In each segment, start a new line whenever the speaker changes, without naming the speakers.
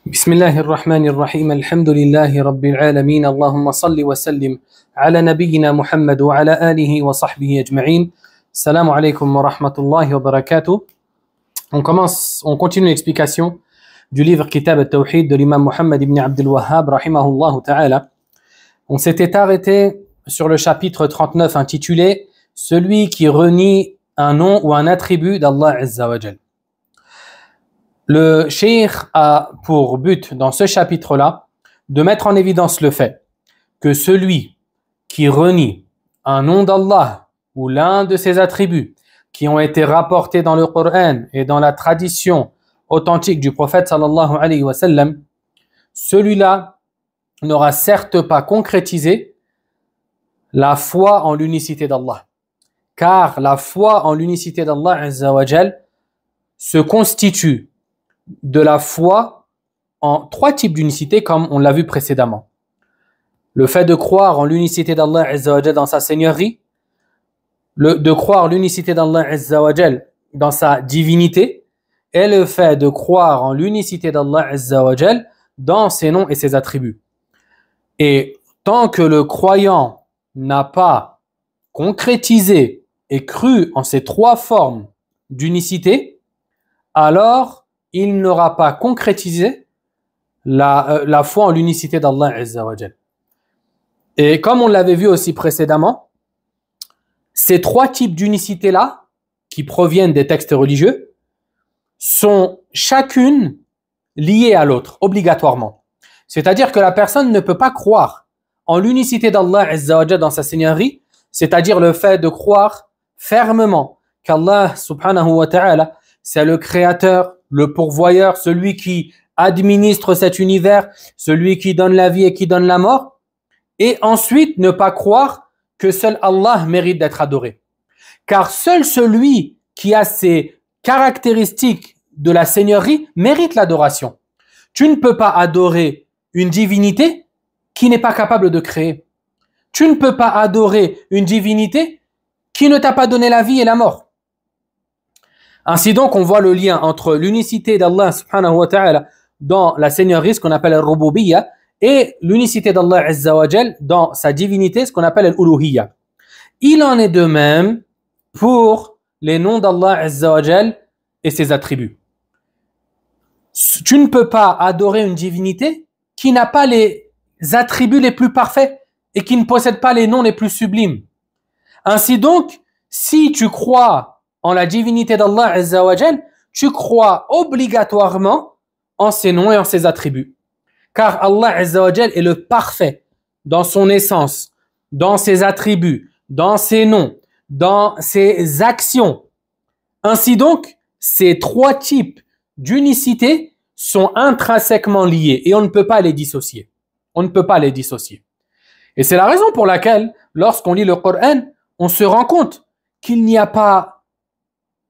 بسم الله الرحمن الرحيم الحمد لله رب العالمين اللهم صل وسلم على نبينا محمد وعلى آله وصحبه أجمعين. Salam alaikum wa rahmatullahi wa barakatuh. On continue l'explication du livre Kitab al-Tawhid de l'imam Muhammad ibn Abdul Wahhab rahimahullah ta'ala. On s'était arrêté sur le chapitre 39 intitulé Celui qui renie un nom ou un attribut d'Allah Azza wa Jal. Le cheikh a pour but dans ce chapitre-là de mettre en évidence le fait que celui qui renie un nom d'Allah ou l'un de ses attributs qui ont été rapportés dans le Coran et dans la tradition authentique du prophète sallallahu alayhi wa sallam, celui-là n'aura certes pas concrétisé la foi en l'unicité d'Allah. Car la foi en l'unicité d'Allah Azza wa Jal se constitue de la foi en trois types d'unicité comme on l'a vu précédemment. Le fait de croire en l'unicité d'Allah Azza wa Jal dans sa seigneurie, de croire l'unicité d'Allah Azza wa Jal dans sa divinité, et le fait de croire en l'unicité d'Allah Azza wa Jal dans ses noms et ses attributs. Et tant que le croyant n'a pas concrétisé et cru en ces trois formes d'unicité, alors il n'aura pas concrétisé la foi en l'unicité d'Allah Azza wa Jal. Et comme on l'avait vu aussi précédemment, ces trois types d'unicité-là, qui proviennent des textes religieux, sont chacune liées à l'autre, obligatoirement. C'est-à-dire que la personne ne peut pas croire en l'unicité d'Allah Azza wa Jal dans sa seigneurie, c'est-à-dire le fait de croire fermement qu'Allah subhanahu wa ta'ala, c'est le créateur, le pourvoyeur, celui qui administre cet univers, celui qui donne la vie et qui donne la mort, et ensuite ne pas croire que seul Allah mérite d'être adoré. Car seul celui qui a ces caractéristiques de la seigneurie mérite l'adoration. Tu ne peux pas adorer une divinité qui n'est pas capable de créer. Tu ne peux pas adorer une divinité qui ne t'a pas donné la vie et la mort. Ainsi donc, on voit le lien entre l'unicité d'Allah subhanahu wa ta'ala dans la seigneurie, ce qu'on appelle al-rububiyya, et l'unicité d'Allah Azza wa Jal dans sa divinité, ce qu'on appelle al-uluhiyya. Il en est de même pour les noms d'Allah Azza wa Jal et ses attributs. Tu ne peux pas adorer une divinité qui n'a pas les attributs les plus parfaits et qui ne possède pas les noms les plus sublimes. Ainsi donc, si tu crois en la divinité d'Allah Azza wa Jal, tu crois obligatoirement en ses noms et en ses attributs. Car Allah Azza wa Jal est le parfait dans son essence, dans ses attributs, dans ses noms, dans ses actions. Ainsi donc, ces trois types d'unicité sont intrinsèquement liés et on ne peut pas les dissocier. On ne peut pas les dissocier. Et c'est la raison pour laquelle, lorsqu'on lit le Coran, on se rend compte qu'il n'y a pas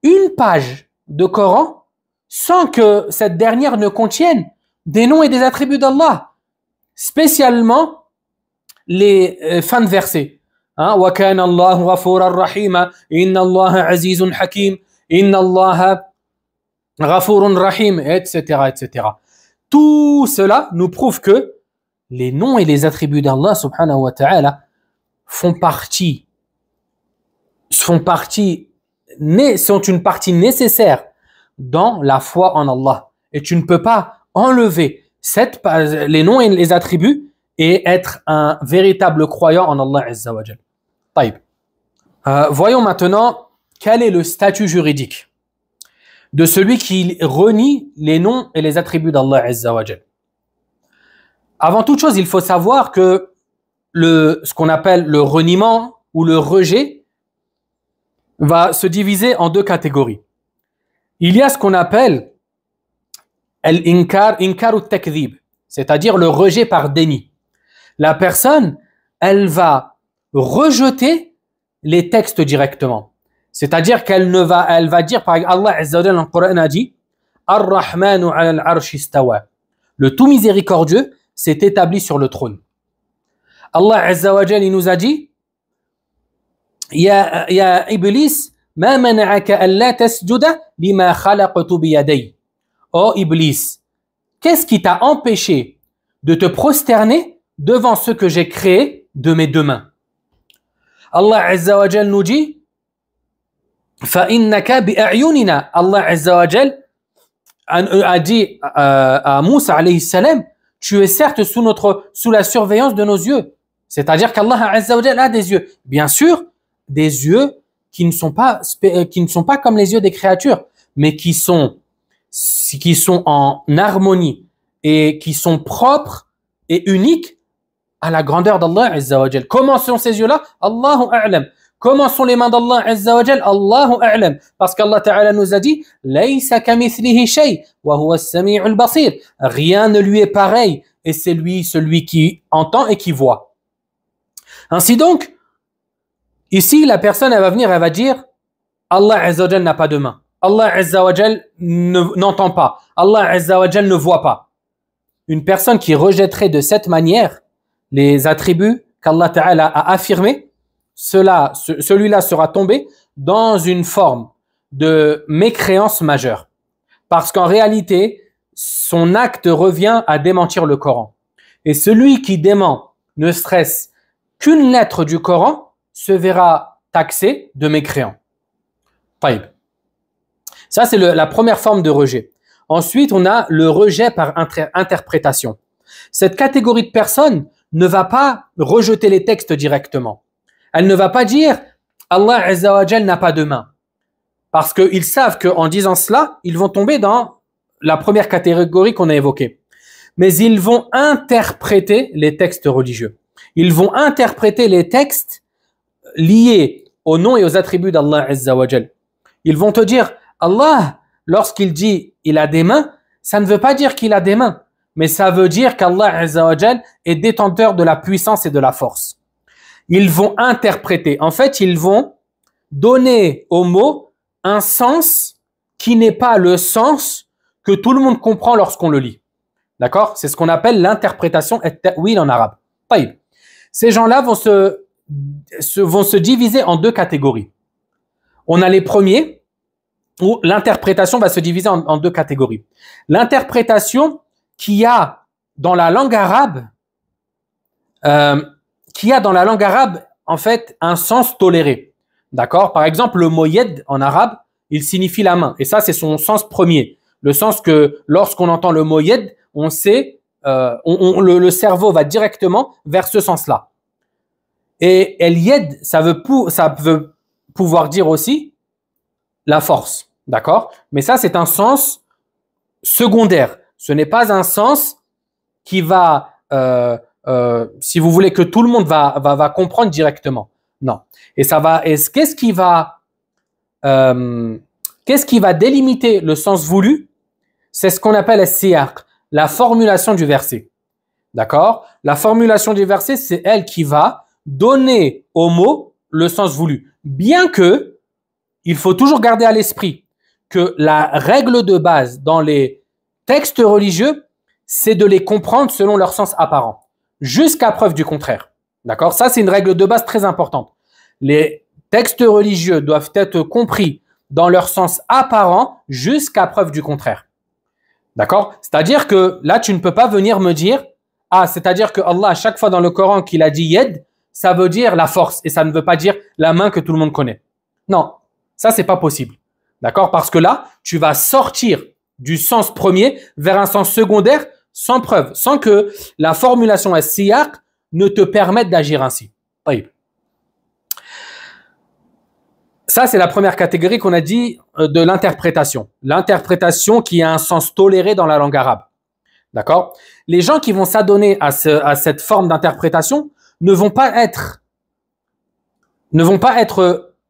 une page de Coran sans que cette dernière ne contienne des noms et des attributs d'Allah, spécialement les fins de versets. Wa kana Allahu ghafuran rahima, inna Allaha azizun hakim, inna Allaha ghafurun rahim, etc., etc. Tout cela nous prouve que les noms et les attributs d'Allah subhanahu wa ta'ala sont une partie nécessaire dans la foi en Allah. Et tu ne peux pas enlever les noms et les attributs et être un véritable croyant en Allah Azza wa Jal. Voyons maintenant quel est le statut juridique de celui qui renie les noms et les attributs d'Allah Azza wa Jal. Avant toute chose, il faut savoir que ce qu'on appelle le reniement ou le rejet va se diviser en deux catégories. Il y a ce qu'on appelle al-inkar ou takdhib, c'est-à-dire le rejet par déni. La personne, elle va rejeter les textes directement. C'est-à-dire elle va dire, par exemple, Allah Azza wa Jalla dans le Coran a dit Ar-Rahmanu ala al-arsh istawa. Le tout miséricordieux s'est établi sur le trône. Allah Azza wa Jalla, il nous a dit Ya Iblis, ma mana'aka alla tasjuda lima khalaqtu bi yaday. Oh Iblis, qu'est-ce qui t'a empêché de te prosterner devant ce que j'ai créé de mes deux mains? Allah Azza wa Jal nous dit فَإِنَّكَ بِأَعْيُنِنَا. Allah Azza wa Jal a dit à Moussa alayhi salam, tu es certes sous la surveillance de nos yeux. C'est-à-dire qu'Allah Azza wa Jal a des yeux. Bien sûr, des yeux qui ne sont pas comme les yeux des créatures, mais qui sont en harmonie et qui sont propres et uniques à la grandeur d'Allah Azza wa Jal. Comment sont ces yeux-là? Allahu a'lam. Comment sont les mains d'Allah Azza wa Jal? Allahu a'lam. Parce qu'Allah Ta'ala nous a dit Laysa kamithlihi shay wa huwa as-sami'ul basir. Rien ne lui est pareil et c'est lui celui qui entend et qui voit. Ainsi donc, ici la personne elle va venir, elle va dire Allah Azza wa Jal n'a pas de main. Allah Azza wa Jal n'entend pas. Allah Azza wa Jal ne voit pas. Une personne qui rejetterait de cette manière les attributs qu'Allah Ta'ala a affirmés, celui-là sera tombé dans une forme de mécréance majeure. Parce qu'en réalité, son acte revient à démentir le Coran. Et celui qui dément ne serait-ce qu'une lettre du Coran se verra taxé de mécréant. Taïb. Ça, c'est la première forme de rejet. Ensuite, on a le rejet par interprétation. Cette catégorie de personnes ne va pas rejeter les textes directement. Elle ne va pas dire Allah Azza wa Jal n'a pas de main. Parce qu'ils savent qu'en disant cela, ils vont tomber dans la première catégorie qu'on a évoquée. Mais ils vont interpréter les textes religieux. Ils vont interpréter les textes liés aux noms et aux attributs d'Allah Azza wa Jal. Ils vont te dire Allah, lorsqu'il dit il a des mains, ça ne veut pas dire qu'il a des mains. Mais ça veut dire qu'Allah Azza wa Jal est détenteur de la puissance et de la force. Ils vont interpréter. En fait, ils vont donner au mot un sens qui n'est pas le sens que tout le monde comprend lorsqu'on le lit. D'accord? C'est ce qu'on appelle l'interprétation et ta'wil en arabe. Taïb. Ces gens-là vont se diviser en deux catégories. On a les premiers où l'interprétation va se diviser en deux catégories. L'interprétation qui a dans la langue arabe, en fait, un sens toléré. D'accord? Par exemple, le mot yed en arabe, il signifie la main. Et ça, c'est son sens premier. Le sens que lorsqu'on entend le mot yed, on sait, le cerveau va directement vers ce sens-là. Et el yed, ça veut pouvoir dire aussi la force. D'accord? Mais ça, c'est un sens secondaire. Ce n'est pas un sens qui va, si vous voulez, que tout le monde va comprendre directement. Non. Et qu'est-ce qui va délimiter le sens voulu? C'est ce qu'on appelle as-siyaq, la formulation du verset. D'accord? La formulation du verset, c'est elle qui va donner au mot le sens voulu. Bien que, il faut toujours garder à l'esprit que la règle de base dans les textes religieux, c'est de les comprendre selon leur sens apparent, jusqu'à preuve du contraire. D'accord? Ça, c'est une règle de base très importante. Les textes religieux doivent être compris dans leur sens apparent jusqu'à preuve du contraire. D'accord? C'est-à-dire que là, tu ne peux pas venir me dire, c'est-à-dire que Allah, à chaque fois dans le Coran qu'il a dit yed, ça veut dire la force et ça ne veut pas dire la main que tout le monde connaît. Non, ça, c'est pas possible. D'accord? Parce que là, tu vas sortir du sens premier vers un sens secondaire sans preuve, sans que la formulation as-siyaq ne te permette d'agir ainsi. Taïb. Ça, c'est la première catégorie qu'on a dit de l'interprétation. L'interprétation qui a un sens toléré dans la langue arabe. D'accord? Les gens qui vont s'adonner à cette forme d'interprétation ne vont pas être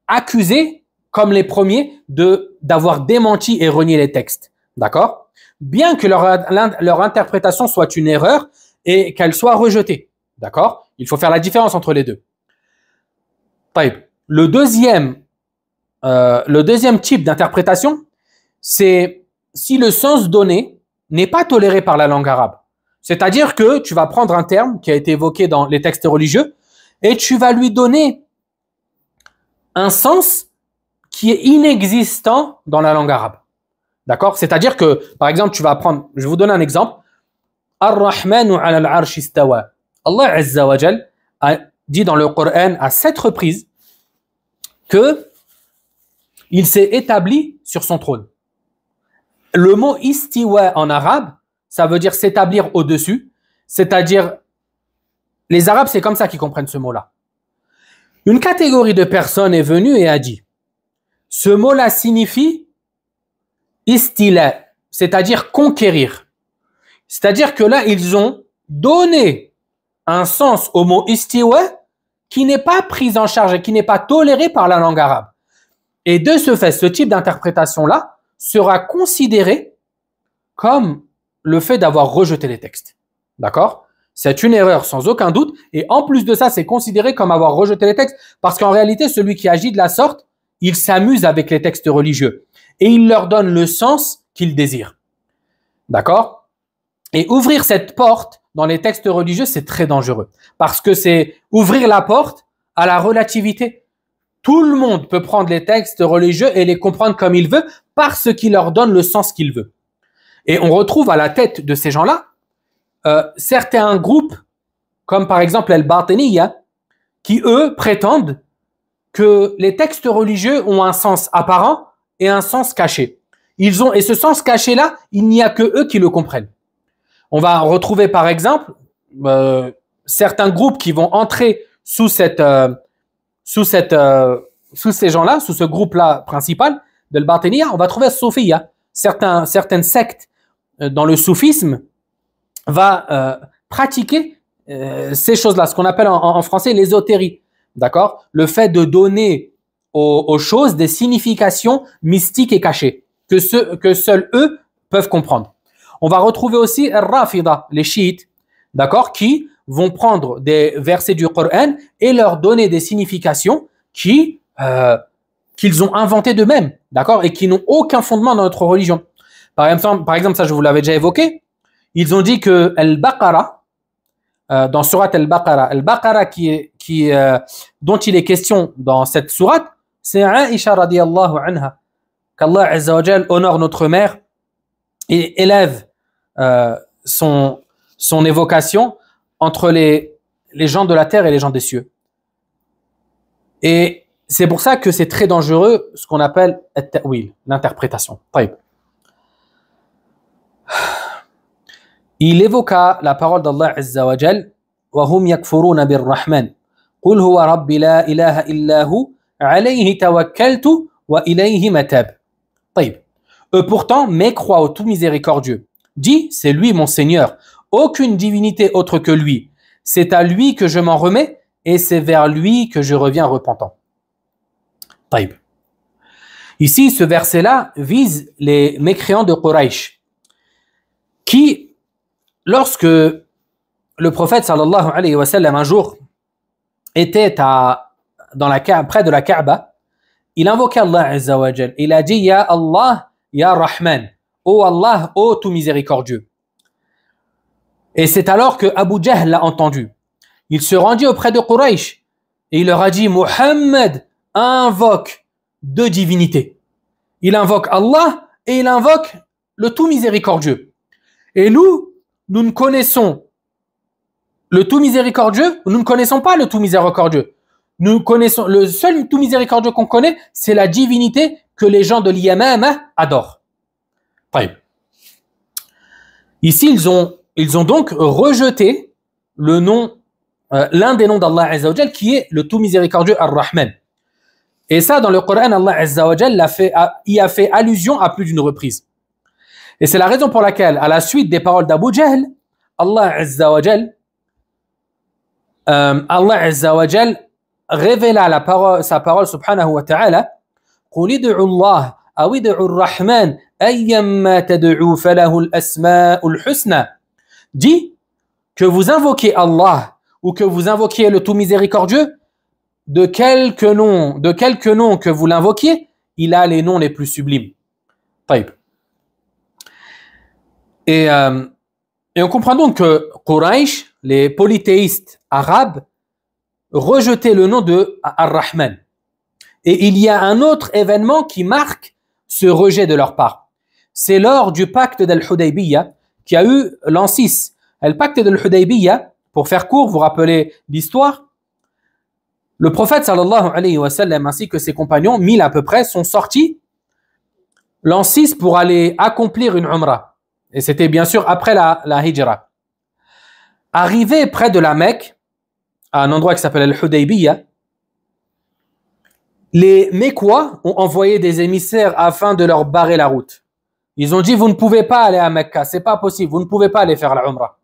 accusés comme les premiers d'avoir démenti et renié les textes. D'accord? Bien que leur interprétation soit une erreur et qu'elle soit rejetée. D'accord? Il faut faire la différence entre les deux. Taïb. Le deuxième type d'interprétation, c'est si le sens donné n'est pas toléré par la langue arabe. C'est-à-dire que tu vas prendre un terme qui a été évoqué dans les textes religieux et tu vas lui donner un sens qui est inexistant dans la langue arabe. D'accord? C'est-à-dire que, par exemple, tu vas apprendre, je vais vous donner un exemple. Ar-Rahmanu ala al-arsh istawa. Allah Azza wa Jal a dit dans le Coran à 7 reprises que il s'est établi sur son trône. Le mot istiwa en arabe, ça veut dire s'établir au-dessus, c'est-à-dire, les Arabes, c'est comme ça qu'ils comprennent ce mot-là. Une catégorie de personnes est venue et a dit, ce mot-là signifie istila, c'est-à-dire conquérir. C'est-à-dire que là, ils ont donné un sens au mot istiwa qui n'est pas pris en charge et qui n'est pas toléré par la langue arabe. Et de ce fait, ce type d'interprétation-là sera considéré comme le fait d'avoir rejeté les textes. D'accord? C'est une erreur sans aucun doute. Et en plus de ça, c'est considéré comme avoir rejeté les textes parce qu'en réalité, celui qui agit de la sorte, il s'amuse avec les textes religieux et il leur donne le sens qu'il désire. D'accord? Et ouvrir cette porte dans les textes religieux, c'est très dangereux parce que c'est ouvrir la porte à la relativité. Tout le monde peut prendre les textes religieux et les comprendre comme il veut parce qu'il leur donne le sens qu'il veut. Et on retrouve à la tête de ces gens-là certains groupes, comme par exemple Al-Batiniya, qui eux prétendent que les textes religieux ont un sens apparent et un sens caché. Et ce sens caché-là, il n'y a que eux qui le comprennent. On va retrouver par exemple certains groupes qui vont entrer sous ces gens-là, sous ce groupe-là principal de l'Batiniya. On va trouver Soufia. Certaines sectes dans le soufisme va pratiquer ces choses-là, ce qu'on appelle en français l'ésotérie. D'accord? Le fait de donner aux choses des significations mystiques et cachées que seuls eux peuvent comprendre. On va retrouver aussi Rafida, les chiites, d'accord, qui vont prendre des versets du Coran et leur donner des significations qu'ils ont inventées d'eux-mêmes, d'accord, et qui n'ont aucun fondement dans notre religion. Par exemple, ça je vous l'avais déjà évoqué, ils ont dit que Al-Baqarah, dans Surat Al-Baqarah, dont il est question dans cette sourate, c'est Aïcha radiyallahu anha, qu'Allah Azza wa Jal honore notre mère et élève son évocation entre les gens de la terre et les gens des cieux. Et c'est pour ça que c'est très dangereux ce qu'on appelle at-ta'wil, l'interprétation. Il évoqua la parole d'Allah Azza wa Jal, وَهُمْ يَكْفُرُونَ بِالرَّحْمَنِ قُلْ هُوَ رَبِّ لَا إِلَهَ إِلَّا هُوَ عَلَيْهِ تَوَكَّلْتُ وَإِلَيْهِ مَتَابِ. Eux pourtant mécroient au tout miséricordieux. Dis, c'est lui mon Seigneur. Aucune divinité autre que lui. C'est à lui que je m'en remets et c'est vers lui que je reviens repentant. Ici, ce verset-là vise les mécréants de Quraysh qui, lorsque le prophète sallallahu alayhi wa sallam un jour était près de la Kaaba, il invoquait Allah Azza wa Jal. Il a dit Ya Allah, Ya Rahman, ô Allah, ô tout miséricordieux. Et c'est alors que Abu Jahl l'a entendu. Il se rendit auprès de Quraysh et il leur a dit Muhammad invoque deux divinités. Il invoque Allah et il invoque le tout miséricordieux. Et nous ne connaissons le tout miséricordieux, nous ne connaissons pas le tout miséricordieux. Nous connaissons, le seul tout miséricordieux qu'on connaît, c'est la divinité que les gens de l'Yamama adorent. Ici, ils ont donc rejeté le nom, l'un des noms d'Allah Azza wa Jal qui est le tout miséricordieux Ar-Rahman. Et ça, dans le Coran, Allah Azza wa Jal y a fait allusion à plus d'une reprise. Et c'est la raison pour laquelle, à la suite des paroles d'Abu Jahl, Allah Azza wa Jal révéla sa parole subhanahu wa ta'ala قُلِ ادْعُوا اللَّهَ أَوِ ادْعُوا الرَّحْمَنَ أَيَّمَّا تَدْعُوا فَلَهُ الْأَسْمَاءُ الْحُسْنَى. Dit que vous invoquez Allah ou que vous invoquiez le tout miséricordieux, de quelque nom que vous l'invoquiez, il a les noms les plus sublimes. Et on comprend donc que Quraysh, les polythéistes arabes, rejetaient le nom de Ar-Rahman. Et il y a un autre événement qui marque ce rejet de leur part. c'est lors du pacte d'Al-Hudaybiyah qui a eu l'an 6. Le pacte d'Al-Hudaybiyah, pour faire court, vous rappelez l'histoire, le prophète sallallahu alayhi wa sallam ainsi que ses compagnons, 1000 à peu près, sont sortis l'an 6 pour aller accomplir une umrah. Et c'était bien sûr après la hijra. Arrivé près de la Mecque, à un endroit qui s'appelle Al-Hudaybiyah, les Mécois ont envoyé des émissaires afin de leur barrer la route. Ils ont dit, vous ne pouvez pas aller à Mecca, c'est pas possible, vous ne pouvez pas aller faire la Umrah.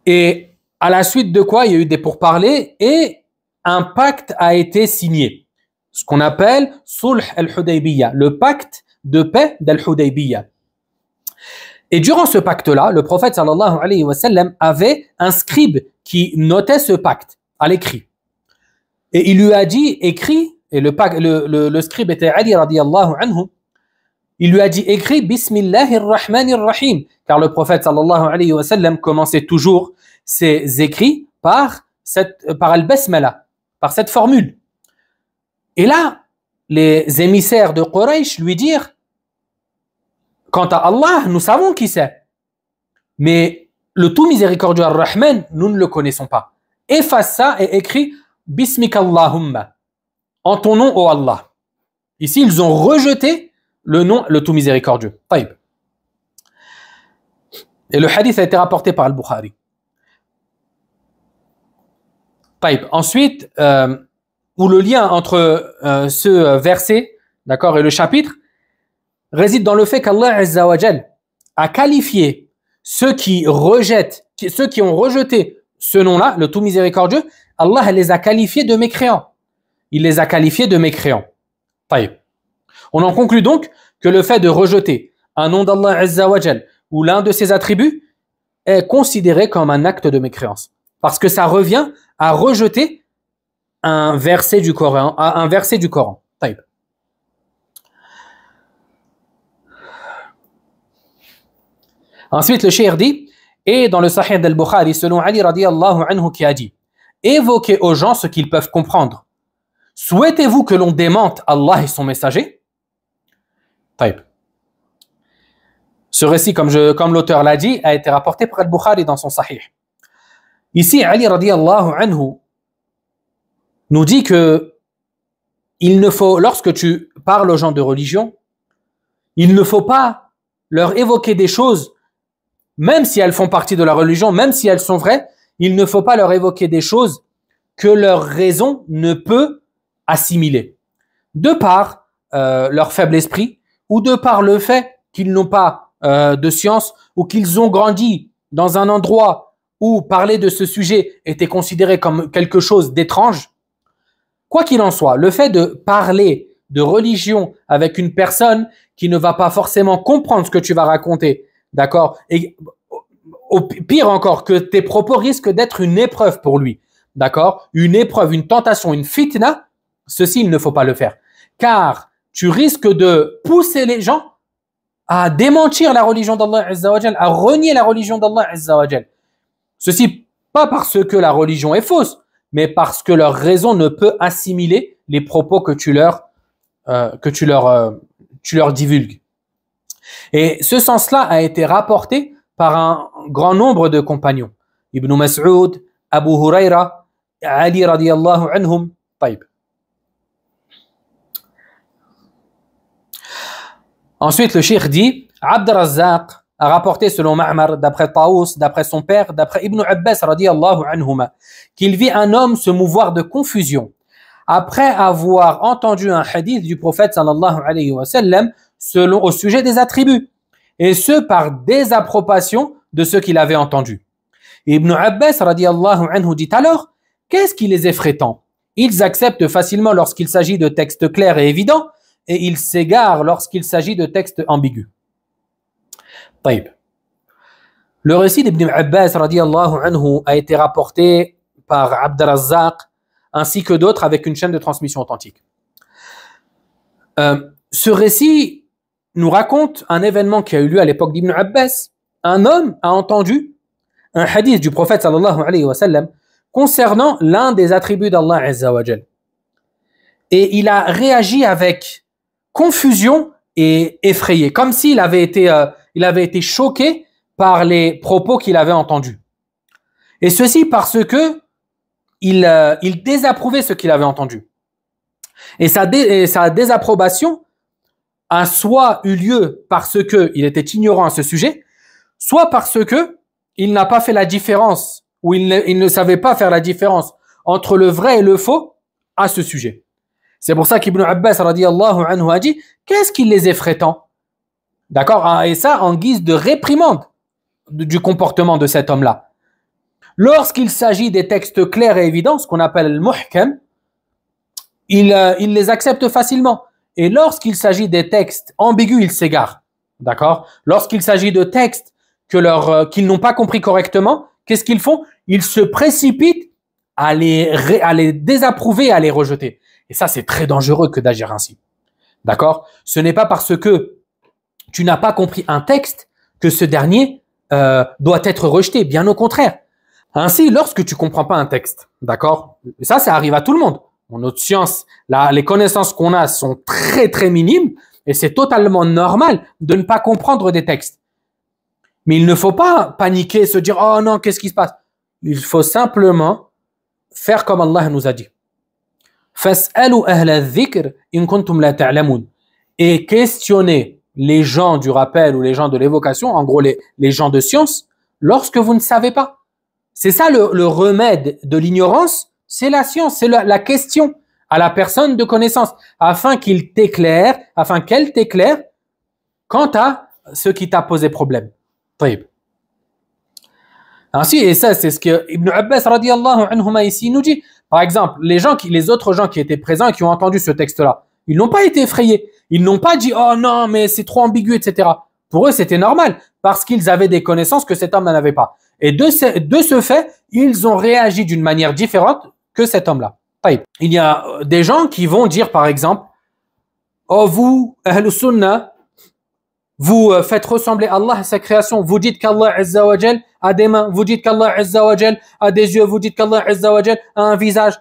Et à la suite de quoi, il y a eu des pourparlers et un pacte a été signé. Ce qu'on appelle Sulh al-Hudaybiyah, le pacte de paix d'Al-Hudaybiyah. Et durant ce pacte-là, le prophète sallallahu alayhi wa sallam avait un scribe qui notait ce pacte à l'écrit. Et il lui a dit, écrit, et le scribe était Ali radiyallahu anhu, il lui a dit, écrit Bismillahir Rahmanir Rahim, car le prophète sallallahu alayhi wa sallam commençait toujours ses écrits par al-Basmala, par cette formule. Et là, les émissaires de Quraysh lui dirent, quant à Allah, nous savons qui c'est, mais le tout miséricordieux Ar-Rahman, nous ne le connaissons pas. Efface ça et écris Bismika Allahumma, en ton nom, ô Allah. Ici, ils ont rejeté le nom, le tout miséricordieux. Taïb. Et le hadith a été rapporté par Al-Bukhari. Taïb. Ensuite, où le lien entre ce verset, d'accord, et le chapitre réside dans le fait qu'Allah Azza wa Jal a qualifié ceux qui ont rejeté ce nom-là, le tout miséricordieux, Allah les a qualifiés de mécréants. Il les a qualifiés de mécréants. Taïb. On en conclut donc que le fait de rejeter un nom d'Allah Azza wa Jal ou l'un de ses attributs est considéré comme un acte de mécréance. Parce que ça revient à rejeter un verset du Coran. Taïb. Ensuite, le cheikh dit, et dans le Sahih d'Al-Bukhari, selon Ali radiyallahu anhu qui a dit, évoquez aux gens ce qu'ils peuvent comprendre. Souhaitez-vous que l'on démente Allah et son messager? Taïb. Ce récit, comme l'auteur l'a dit, a été rapporté par Al-Bukhari dans son Sahih. Ici, Ali radiyallahu anhu nous dit que il ne faut, lorsque tu parles aux gens de religion, il ne faut pas leur évoquer des choses, même si elles font partie de la religion, même si elles sont vraies, il ne faut pas leur évoquer des choses que leur raison ne peut assimiler. De par leur faible esprit, ou de par le fait qu'ils n'ont pas de science, ou qu'ils ont grandi dans un endroit où parler de ce sujet était considéré comme quelque chose d'étrange. Quoi qu'il en soit, le fait de parler de religion avec une personne qui ne va pas forcément comprendre ce que tu vas raconter, d'accord, et au pire encore, que tes propos risquent d'être une épreuve pour lui, d'accord, une épreuve, une tentation, une fitna, ceci, il ne faut pas le faire. Car tu risques de pousser les gens à démentir la religion d'Allah Azza wa Jal, à renier la religion d'Allah Azza wa Jal. Ceci, pas parce que la religion est fausse, mais parce que leur raison ne peut assimiler les propos que tu leur divulgues. Et ce sens-là a été rapporté par un grand nombre de compagnons. Ibn Mas'ud, Abu Huraira, Ali radiyallahu anhum. Taïb. Ensuite, le cheikh dit, Abd Razzaq a rapporté selon Ma'mar, d'après Taous, d'après son père, d'après Ibn Abbas radiyallahu anhuma, qu'il vit un homme se mouvoir de confusion après avoir entendu un hadith du prophète sallallahu alayhi wa sallam au sujet des attributs, et ce par désapprobation de ce qu'il avait entendu. Ibn Abbas radiyallahu anhu dit alors, qu'est-ce qui les effraie tant? Ils acceptent facilement lorsqu'il s'agit de textes clairs et évidents, et ils s'égarent lorsqu'il s'agit de textes ambigus. Taïb. Le récit d'Ibn Abbas radiyallahu anhu a été rapporté par Abd Razzaq ainsi que d'autres avec une chaîne de transmission authentique. Ce récit nous raconte un événement qui a eu lieu à l'époque d'Ibn Abbas. Un homme a entendu un hadith du prophète sallallahu alayhi wa sallam concernant l'un des attributs d'Allah Azza wa Jal. Et il a réagi avec confusion et effrayé, comme s'il il avait été choqué par les propos qu'il avait entendus. Et ceci parce que il désapprouvait ce qu'il avait entendu. Et sa désapprobation a soit eu lieu parce qu'il était ignorant à ce sujet, soit parce que il n'a pas fait la différence, ou il ne savait pas faire la différence entre le vrai et le faux à ce sujet. C'est pour ça qu'Ibn Abbas radiyallahu anhu a dit, qu'est-ce qui les effraie tant? D'accord? Et ça en guise de réprimande du comportement de cet homme-là. Lorsqu'il s'agit des textes clairs et évidents, ce qu'on appelle le muhkam, il les accepte facilement. Et lorsqu'il s'agit des textes ambigus, il s'égare. D'accord? Lorsqu'il s'agit de textes qu'ils n'ont pas compris correctement, qu'est-ce qu'ils font? Ils se précipitent à les désapprouver, à les rejeter. Et ça, c'est très dangereux que d'agir ainsi. D'accord? Ce n'est pas parce que tu n'as pas compris un texte que ce dernier doit être rejeté. Bien au contraire. Ainsi, lorsque tu comprends pas un texte, d'accord? Ça arrive à tout le monde. En notre science, les connaissances qu'on a sont très, très minimes et c'est totalement normal de ne pas comprendre des textes. Mais il ne faut pas paniquer, se dire « Oh non, qu'est-ce qui se passe ?» Il faut simplement faire comme Allah nous a dit. « Fas'alu ahla dhikr in kuntum la ta'lamun » et questionner les gens du rappel ou les gens de l'évocation, en gros les gens de science, lorsque vous ne savez pas. C'est ça le remède de l'ignorance, c'est la science, c'est la question à la personne de connaissance, afin qu'elle t'éclaire quant à ce qui t'a posé problème. طيب. Ainsi, et ça c'est ce que Ibn Abbas radiyallahu anhuma ici nous dit. Par exemple, les autres gens qui étaient présents et qui ont entendu ce texte-là, ils n'ont pas été effrayés. Ils n'ont pas dit « Oh non, mais c'est trop ambigu, etc. » Pour eux, c'était normal, parce qu'ils avaient des connaissances que cet homme n'en avait pas. Et de ce fait, ils ont réagi d'une manière différente que cet homme-là. Il y a des gens qui vont dire, par exemple, « Oh, vous, Ahl Sunnah, vous faites ressembler Allah à sa création. Vous dites qu'Allah Azza wa Jal a des mains. Vous dites qu'Allah Azza wa Jal a des yeux. Vous dites qu'Allah Azza wa Jal a un visage. »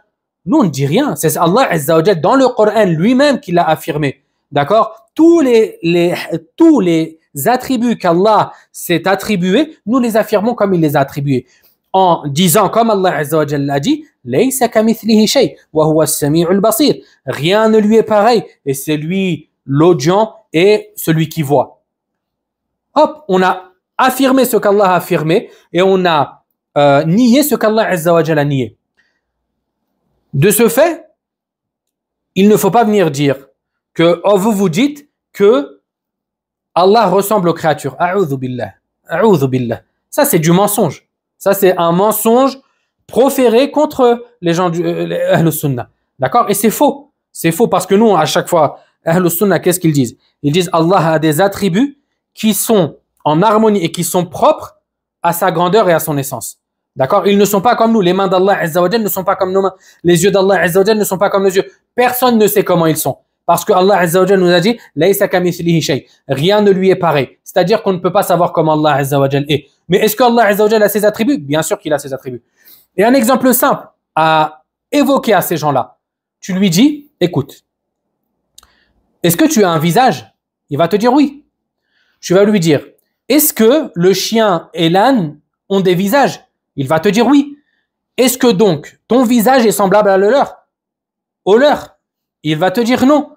Nous, on ne dit rien. C'est Allah Azza wa Jal dans le Coran lui-même qui l'a affirmé. D'accord? Tous les attributs qu'Allah s'est attribués, nous les affirmons comme il les a attribués. En disant, comme Allah Azza wa Jal l'a dit, Laysa kamithlihi shay, wa huwa as-sami'ul basir. Rien ne lui est pareil, et c'est lui l'audient et celui qui voit. Hop, on a affirmé ce qu'Allah a affirmé, et on a nié ce qu'Allah Azza wa Jal a nié. De ce fait, il ne faut pas venir dire que vous dites que Allah ressemble aux créatures. A'udhu billah. A'udhu billah. Ça, c'est du mensonge. Ça, c'est un mensonge proféré contre les gens du Ahl Sunnah. D'accord? Et c'est faux. C'est faux parce que nous, à chaque fois, Ahl Sunnah, qu'est-ce qu'ils disent? Ils disent Allah a des attributs qui sont en harmonie et qui sont propres à sa grandeur et à son essence. D'accord? Ils ne sont pas comme nous. Les mains d'Allah Azza wa Jal ne sont pas comme nos mains. Les yeux d'Allah Azza wa Jal ne sont pas comme nos yeux. Personne ne sait comment ils sont. Parce que Allah Azza wa Jal nous a dit Laysa kamithlihi shay. Rien ne lui est pareil. C'est-à-dire qu'on ne peut pas savoir comment Allah Azza wa Jal est. Mais est-ce que Allah Azza wa Jal a ses attributs? Bien sûr qu'il a ses attributs. Et un exemple simple à évoquer à ces gens-là. Tu lui dis, écoute, est-ce que tu as un visage? Il va te dire oui. Tu vas lui dire, est-ce que le chien et l'âne ont des visages? Il va te dire oui. Est-ce que donc ton visage est semblable à le leur? Au leur? Il va te dire non.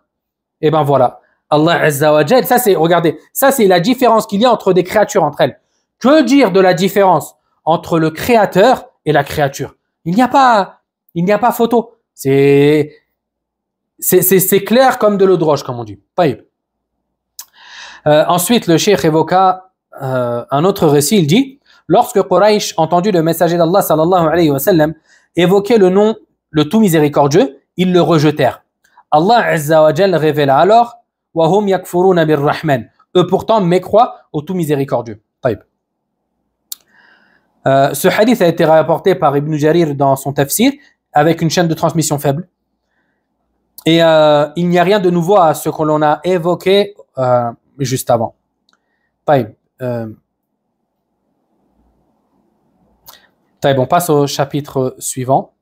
Et ben voilà. Allah Azza wa Jal, regardez, ça c'est la différence qu'il y a entre des créatures entre elles. Que dire de la différence entre le créateur et la créature? Il n'y a pas photo. C'est clair comme de l'eau de roche, comme on dit. Ensuite, le cheikh évoqua un autre récit. Il dit, lorsque Quraysh entendu le messager d'Allah sallallahu alayhi wa sallam évoquer le nom, le tout miséricordieux, ils le rejetèrent. Allah Azza wa Jal révéla alors, wa hum yakfuruna bir-Rahman. Eux pourtant mécroient au tout miséricordieux. Ce hadith a été rapporté par Ibn Jarir dans son tafsir avec une chaîne de transmission faible. Et il n'y a rien de nouveau à ce que l'on a évoqué juste avant. On passe au chapitre suivant.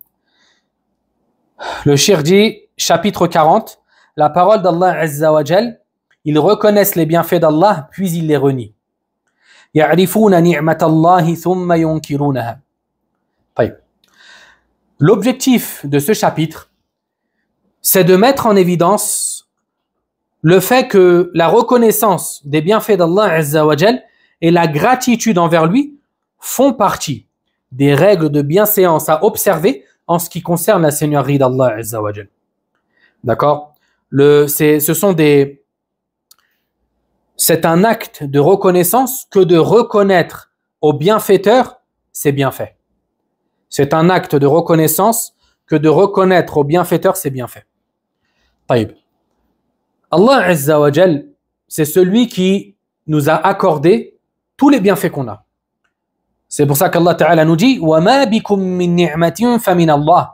Le cheikh dit, chapitre 40, la parole d'Allah Azza wa Jal, ils reconnaissent les bienfaits d'Allah, puis ils les renient. يعرفون نعمة الله ثم ينكرونها. طيب. L'objectif de ce chapitre, c'est de mettre en évidence le fait que la reconnaissance des bienfaits d'Allah Azza wa Jal et la gratitude envers lui font partie des règles de bienséance à observer en ce qui concerne la seigneurie d'Allah Azza wa Jal. D'accord? C'est un acte de reconnaissance que de reconnaître au bienfaiteur ses bienfaits. C'est un acte de reconnaissance que de reconnaître au bienfaiteur ses bienfaits. Taïb. Allah Azza wa Jal, c'est celui qui nous a accordé tous les bienfaits qu'on a. C'est pour ça qu'Allah Ta'ala nous dit وَمَا بِكُم مِّن نِعْمَةٍ فَمِنَ اللَّهِ.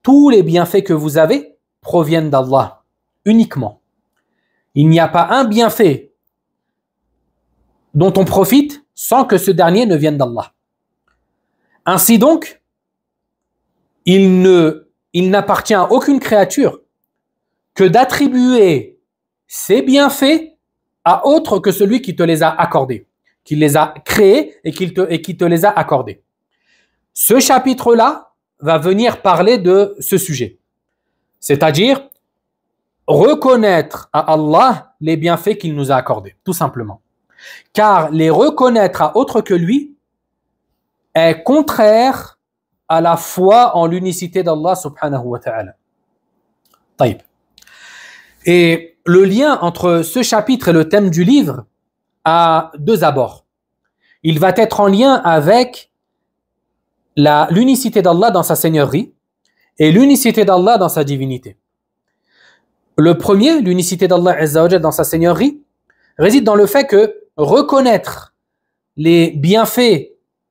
Tous les bienfaits que vous avez proviennent d'Allah, uniquement. Il n'y a pas un bienfait dont on profite sans que ce dernier ne vienne d'Allah. Ainsi donc, il n'appartient à aucune créature que d'attribuer ses bienfaits à autre que celui qui te les a accordés, qui les a créés et qui te les a accordés. Ce chapitre-là va venir parler de ce sujet, c'est-à-dire reconnaître à Allah les bienfaits qu'il nous a accordés, tout simplement. Car les reconnaître à autre que lui est contraire à la foi en l'unicité d'Allah subhanahu wa ta'ala. Taïb. Et le lien entre ce chapitre et le thème du livre a deux abords. Il va être en lien avec l'unicité d'Allah dans sa seigneurie et l'unicité d'Allah dans sa divinité. Le premier, l'unicité d'Allah Azza wa Jal dans sa seigneurie, réside dans le fait que reconnaître les bienfaits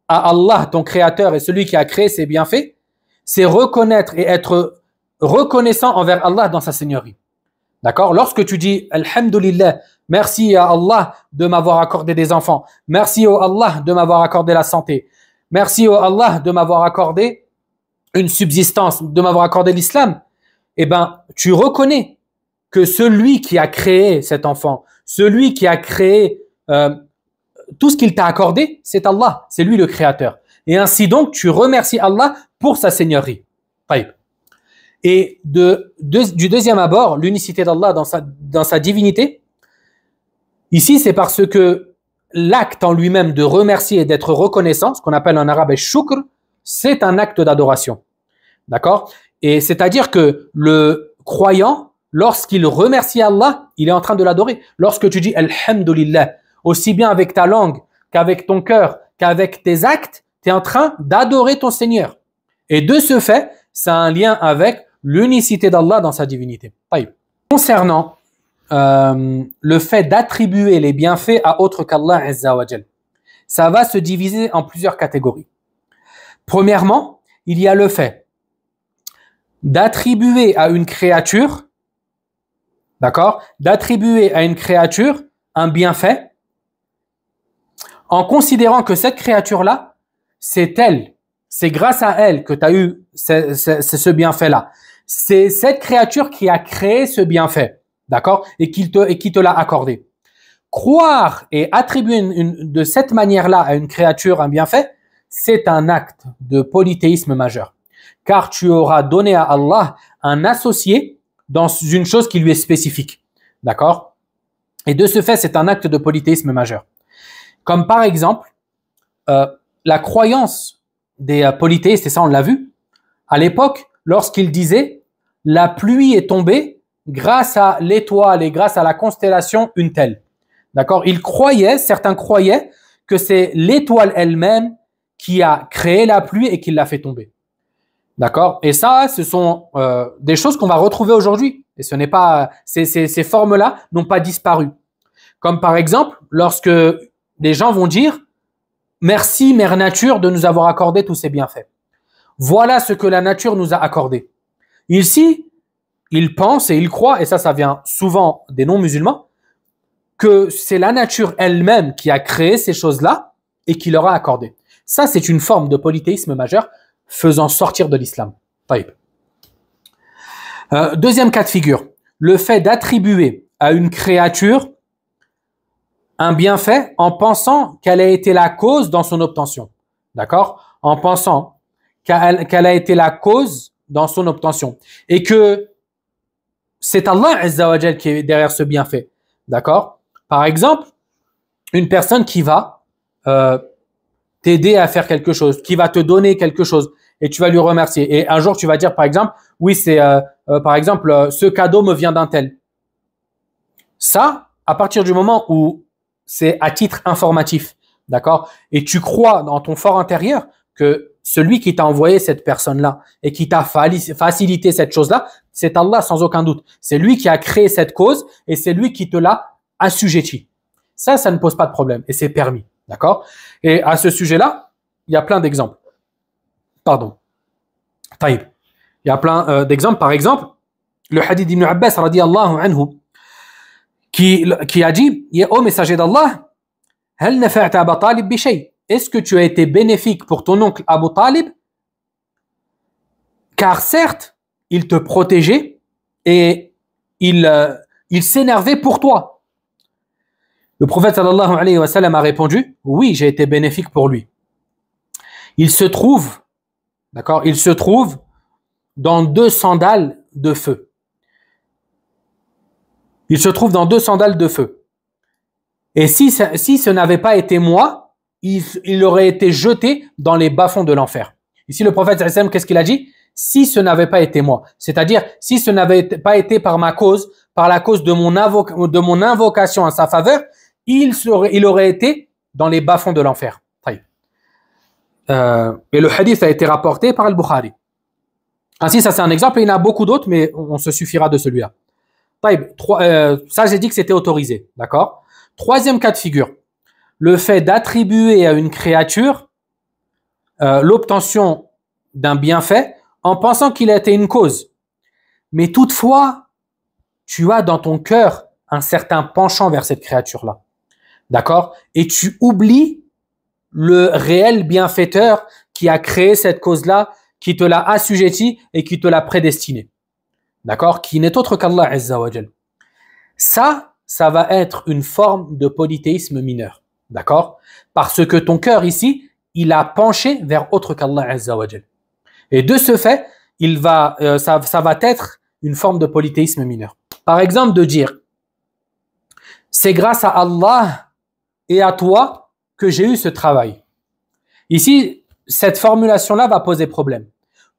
à Allah, ton créateur, et celui qui a créé ces bienfaits, c'est reconnaître et être reconnaissant envers Allah dans sa seigneurie. D'accord? Lorsque tu dis Alhamdulillah, merci à Allah de m'avoir accordé des enfants, merci à Allah de m'avoir accordé la santé, merci à Allah de m'avoir accordé une subsistance, de m'avoir accordé l'islam, eh ben, tu reconnais que celui qui a créé cet enfant, celui qui a créé tout ce qu'il t'a accordé, c'est Allah, c'est lui le créateur. Et ainsi donc, tu remercies Allah pour sa seigneurie. Et du deuxième abord, l'unicité d'Allah dans sa divinité, ici c'est parce que l'acte en lui-même de remercier et d'être reconnaissant, ce qu'on appelle en arabe shukr, c'est un acte d'adoration. D'accord? Et c'est-à-dire que le croyant, lorsqu'il remercie Allah, il est en train de l'adorer. Lorsque tu dis Alhamdulillah, aussi bien avec ta langue qu'avec ton cœur, qu'avec tes actes, tu es en train d'adorer ton Seigneur. Et de ce fait, ça a un lien avec l'unicité d'Allah dans sa divinité. Concernant le fait d'attribuer les bienfaits à autre qu'Allah Azza wa Jal, ça va se diviser en plusieurs catégories. Premièrement, il y a le fait d'attribuer à une créature, d'accord, d'attribuer à une créature un bienfait en considérant que cette créature-là, c'est elle, c'est grâce à elle que tu as eu ce bienfait-là. C'est cette créature qui a créé ce bienfait, d'accord, et qui te l'a accordé. Croire et attribuer de cette manière-là à une créature un bienfait, c'est un acte de polythéisme majeur. Car tu auras donné à Allah un associé dans une chose qui lui est spécifique. D'accord? Et de ce fait, c'est un acte de polythéisme majeur. Comme par exemple, la croyance des polythéistes, et ça on l'a vu, à l'époque, lorsqu'ils disaient « la pluie est tombée grâce à l'étoile et grâce à la constellation une telle ». D'accord? Certains croyaient que c'est l'étoile elle-même qui a créé la pluie et qui l'a fait tomber. D'accord? Et ça, ce sont des choses qu'on va retrouver aujourd'hui. Et ce n'est pas, ces formes-là n'ont pas disparu. Comme par exemple, lorsque des gens vont dire « Merci, Mère Nature, de nous avoir accordé tous ces bienfaits. Voilà ce que la nature nous a accordé. » Ici, ils pensent et ils croient, et ça vient souvent des non-musulmans, que c'est la nature elle-même qui a créé ces choses-là et qui leur a accordé. Ça, c'est une forme de polythéisme majeur faisant sortir de l'islam. Deuxième cas de figure, le fait d'attribuer à une créature un bienfait en pensant qu'elle a été la cause dans son obtention. D'accord? En pensant qu'elle a été la cause dans son obtention. Et que c'est Allah Azza wa Jal qui est derrière ce bienfait. D'accord? Par exemple, une personne qui va t'aider à faire quelque chose, qui va te donner quelque chose, et tu vas lui remercier. Et un jour, tu vas dire, par exemple, oui, c'est, par exemple, ce cadeau me vient d'un tel. Ça, à partir du moment où c'est à titre informatif, d'accord, et tu crois dans ton fort intérieur que celui qui t'a envoyé cette personne-là et qui t'a facilité cette chose-là, c'est Allah sans aucun doute. C'est lui qui a créé cette cause et c'est lui qui te l'a assujetti. Ça ne pose pas de problème et c'est permis, d'accord? Et à ce sujet-là, il y a plein d'exemples. Pardon. Taïb. Il y a plein d'exemples. Par exemple, le hadith d'Ibn Abbas radiyallahu anhu qui a dit, ô messager d'Allah, hal nafa'ta Abu Talib bi shay? Est-ce que tu as été bénéfique pour ton oncle Abu Talib? Car certes, il te protégeait et il s'énervait pour toi. Le prophète sallallahu alayhi wa sallam a répondu, oui, j'ai été bénéfique pour lui. Il se trouve, d'accord, il se trouve dans 2 sandales de feu. Il se trouve dans 2 sandales de feu. Et si ce n'avait pas été moi, il aurait été jeté dans les bas-fonds de l'enfer. Ici, le prophète sallallahu alayhi wa sallam, qu'est-ce qu'il a dit? Si ce n'avait pas été moi, c'est-à-dire si ce n'avait pas été par ma cause, par la cause de mon invocation en sa faveur, il aurait été dans les bas-fonds de l'enfer. Et le hadith a été rapporté par Al-Bukhari. Ainsi, ça c'est un exemple, et il y en a beaucoup d'autres, mais on se suffira de celui-là. Ça, j'ai dit que c'était autorisé, d'accord? Troisième cas de figure, le fait d'attribuer à une créature l'obtention d'un bienfait en pensant qu'il a été une cause. Mais toutefois, tu as dans ton cœur un certain penchant vers cette créature-là. D'accord? Et tu oublies le réel bienfaiteur qui a créé cette cause-là, qui te l'a assujetti et qui te l'a prédestiné. D'accord? Qui n'est autre qu'Allah Azza wa Jal. Ça va être une forme de polythéisme mineur. D'accord? Parce que ton cœur ici, il a penché vers autre qu'Allah Azza wa Jal. Et de ce fait, ça va être une forme de polythéisme mineur. Par exemple, de dire, c'est grâce à Allah et à toi que j'ai eu ce travail. Ici, cette formulation-là va poser problème.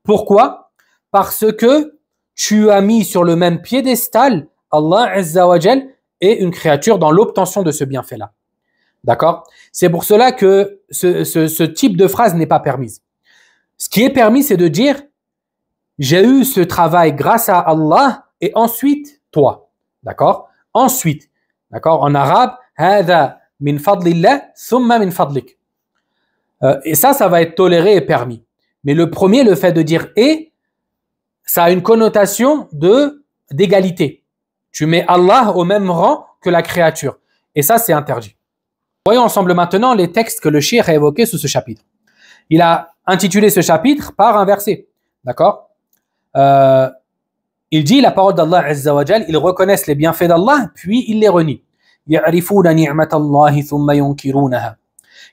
Pourquoi? Parce que tu as mis sur le même piédestal Allah Azza wa Jal et une créature dans l'obtention de ce bienfait-là. D'accord? C'est pour cela que ce type de phrase n'est pas permise. Ce qui est permis, c'est de dire j'ai eu ce travail grâce à Allah et ensuite toi. D'accord? Ensuite. D'accord? En arabe, hada min fadlillah thumma min fadlik. Et ça va être toléré et permis. Mais le premier, le fait de dire et, ça a une connotation d'égalité. Tu mets Allah au même rang que la créature. Et ça, c'est interdit. Voyons ensemble maintenant les textes que le cheikh a évoqués sous ce chapitre. Il a intitulé ce chapitre par un verset. D'accord? Il dit la parole d'Allah Azza wa Jal, ils reconnaissent les bienfaits d'Allah, puis ils les renient.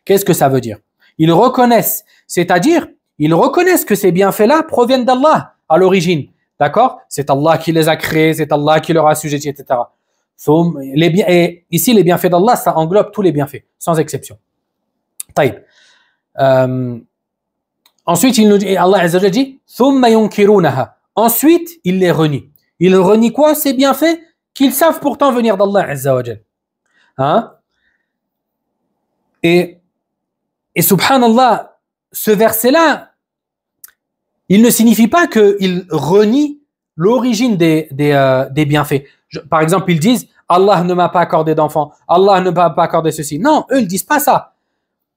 Qu'est-ce que ça veut dire? Ils reconnaissent, c'est-à-dire, ils reconnaissent que ces bienfaits-là proviennent d'Allah à l'origine. D'accord? C'est Allah qui les a créés, c'est Allah qui leur a assujetti, etc. Et ici, les bienfaits d'Allah, ça englobe tous les bienfaits, sans exception. Taïb. Ensuite, il nous dit, Allah Azza wa Jalla dit, ensuite, il les renie. Il renie quoi? Ces bienfaits qu'ils savent pourtant venir d'Allah Azza wa Jalla. Hein? Et subhanallah, ce verset-là, il ne signifie pas qu'il renie l'origine des bienfaits. Par exemple, ils disent Allah ne m'a pas accordé d'enfant, Allah ne m'a pas accordé ceci. Non, eux, ils ne disent pas ça.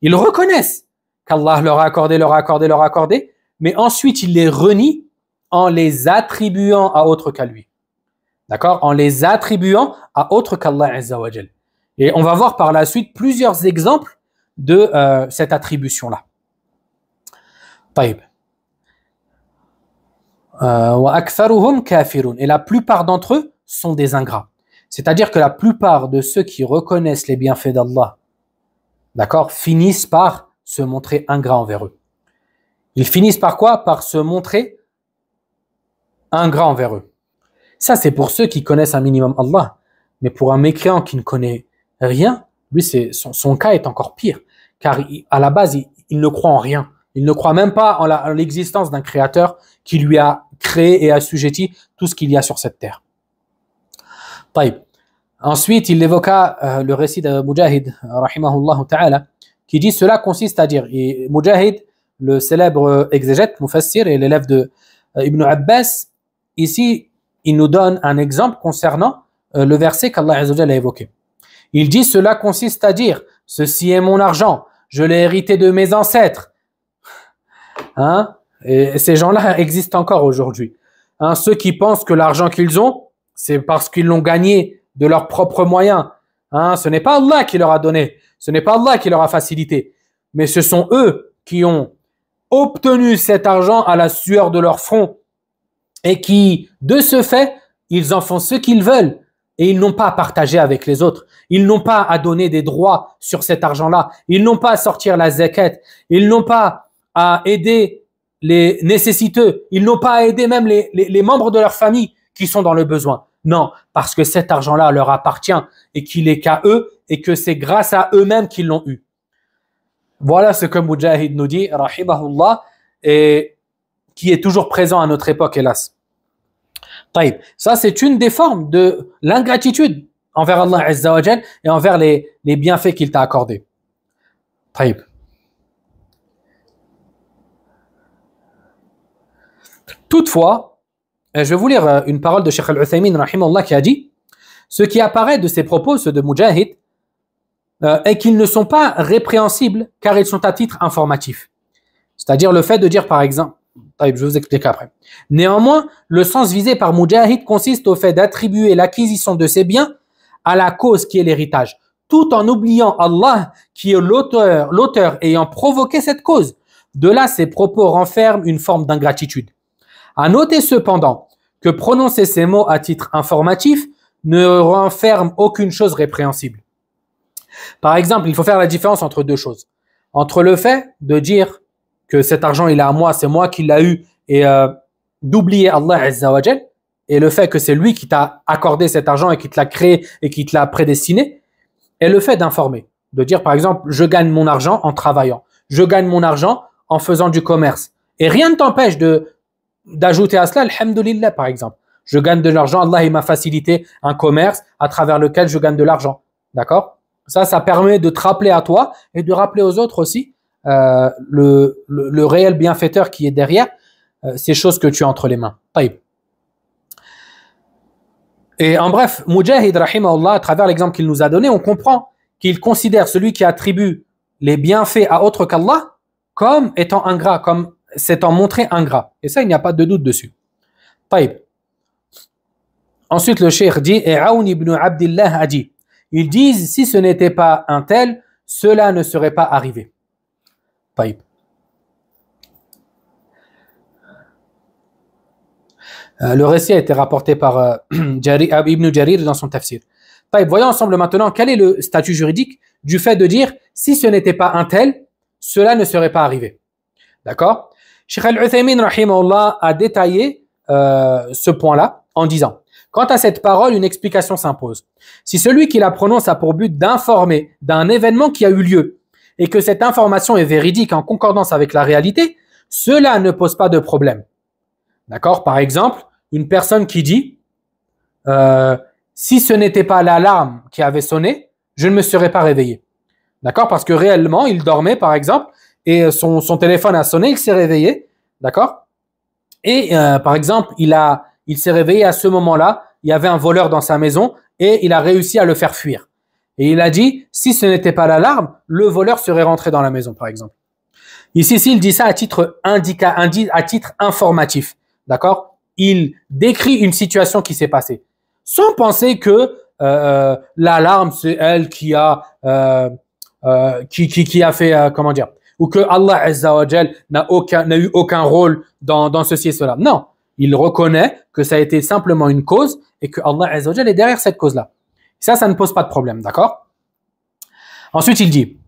Ils reconnaissent qu'Allah leur a accordé, mais ensuite, ils les renient en les attribuant à autre qu'à lui. D'accord? En les attribuant à autre qu'Allah Azza wa Jal. Et on va voir par la suite plusieurs exemples de cette attribution-là. Taïb. Et la plupart d'entre eux sont des ingrats. C'est-à-dire que la plupart de ceux qui reconnaissent les bienfaits d'Allah, d'accord, finissent par se montrer ingrats envers eux. Ils finissent par quoi? Par se montrer ingrats envers eux. Ça, c'est pour ceux qui connaissent un minimum Allah. Mais pour un mécréant qui ne connaît rien, lui, son cas est encore pire. Car à la base, il ne croit en rien. Il ne croit même pas en l'existence d'un créateur qui lui a créé et assujetti tout ce qu'il y a sur cette terre. Taïb. Ensuite, il évoqua le récit de Mujahid, rahimahullah ta'ala, qui dit cela consiste à dire, et Mujahid, le célèbre exégète, Mufassir, et l'élève de Ibn Abbas, ici, il nous donne un exemple concernant le verset qu'Allah Azza wa Jalla a évoqué. Il dit cela consiste à dire, ceci est mon argent, je l'ai hérité de mes ancêtres. Hein? Et ces gens-là existent encore aujourd'hui. Hein, ceux qui pensent que l'argent qu'ils ont, c'est parce qu'ils l'ont gagné de leurs propres moyens. Hein, ce n'est pas Allah qui leur a donné, ce n'est pas Allah qui leur a facilité, mais ce sont eux qui ont obtenu cet argent à la sueur de leur front et qui, de ce fait, ils en font ce qu'ils veulent et ils n'ont pas à partager avec les autres. Ils n'ont pas à donner des droits sur cet argent-là. Ils n'ont pas à sortir la zakat. Ils n'ont pas à aider les nécessiteux. Ils n'ont pas à aider même les membres de leur famille qui sont dans le besoin. Non, parce que cet argent-là leur appartient et qu'il est qu'à eux et que c'est grâce à eux-mêmes qu'ils l'ont eu. Voilà ce que Mujahid nous dit, rahimahullah, et qui est toujours présent à notre époque, hélas. Taïb. Ça, c'est une des formes de l'ingratitude envers Allah Azza wa Jal et envers les bienfaits qu'il t'a accordés. Taïb. Toutefois, je vais vous lire une parole de Cheikh Al-Uthaymin, rahimahullah, qui a dit ce qui apparaît de ces propos, ceux de Mujahid, est qu'ils ne sont pas répréhensibles car ils sont à titre informatif. C'est-à-dire le fait de dire par exemple, je vais vous expliquer après. Néanmoins, le sens visé par Mujahid consiste au fait d'attribuer l'acquisition de ces biens à la cause qui est l'héritage, tout en oubliant Allah qui est l'auteur ayant provoqué cette cause. De là, ces propos renferment une forme d'ingratitude. À noter cependant que prononcer ces mots à titre informatif ne renferme aucune chose répréhensible. Par exemple, il faut faire la différence entre deux choses. Entre le fait de dire que cet argent il est à moi, c'est moi qui l'ai eu, et d'oublier Allah Azza wa Jal, et le fait que c'est lui qui t'a accordé cet argent et qui te l'a créé et qui te l'a prédestiné, et le fait d'informer. De dire par exemple, je gagne mon argent en travaillant, je gagne mon argent en faisant du commerce. Et rien ne t'empêche d'ajouter à cela, alhamdulillah par exemple. Je gagne de l'argent, Allah il m'a facilité un commerce à travers lequel je gagne de l'argent. D'accord? Ça permet de te rappeler à toi et de rappeler aux autres aussi le réel bienfaiteur qui est derrière ces choses que tu as entre les mains. Taïb. Et en bref, Mujahid, rahimahullah, à travers l'exemple qu'il nous a donné, on comprend qu'il considère celui qui attribue les bienfaits à autre qu'Allah comme étant ingrat, comme s'étant montré ingrat. Et ça, il n'y a pas de doute dessus. Taïb. Ensuite, le cheikh dit, et Aoun ibn Abdillah a dit, ils disent, si ce n'était pas un tel, cela ne serait pas arrivé. Taïb. Le récit a été rapporté par Ibn Jarir dans son tafsir. Taïb, voyons ensemble maintenant quel est le statut juridique du fait de dire, si ce n'était pas un tel, cela ne serait pas arrivé. D'accord? Cheikh Al-Uthaymin, rahimahullah, a détaillé ce point-là en disant, quant à cette parole, une explication s'impose. Si celui qui la prononce a pour but d'informer d'un événement qui a eu lieu et que cette information est véridique en concordance avec la réalité, cela ne pose pas de problème. D'accord? Par exemple, une personne qui dit si ce n'était pas l'alarme qui avait sonné, je ne me serais pas réveillé. D'accord? Parce que réellement, il dormait, par exemple, et son téléphone a sonné, il s'est réveillé. D'accord? Et par exemple, il s'est réveillé à ce moment-là, il y avait un voleur dans sa maison et il a réussi à le faire fuir. Et il a dit, si ce n'était pas l'alarme, le voleur serait rentré dans la maison, par exemple. Ici, il dit ça à titre à titre informatif. D'accord? Il décrit une situation qui s'est passée. Sans penser que l'alarme, c'est elle qui a fait, comment dire, ou que Allah Azza wa Jal n'a eu aucun rôle dans ceci et cela. Non. Il reconnaît que ça a été simplement une cause et que Allah Azza wa Jal est derrière cette cause-là. Ça ne pose pas de problème, d'accord? Ensuite, il dit,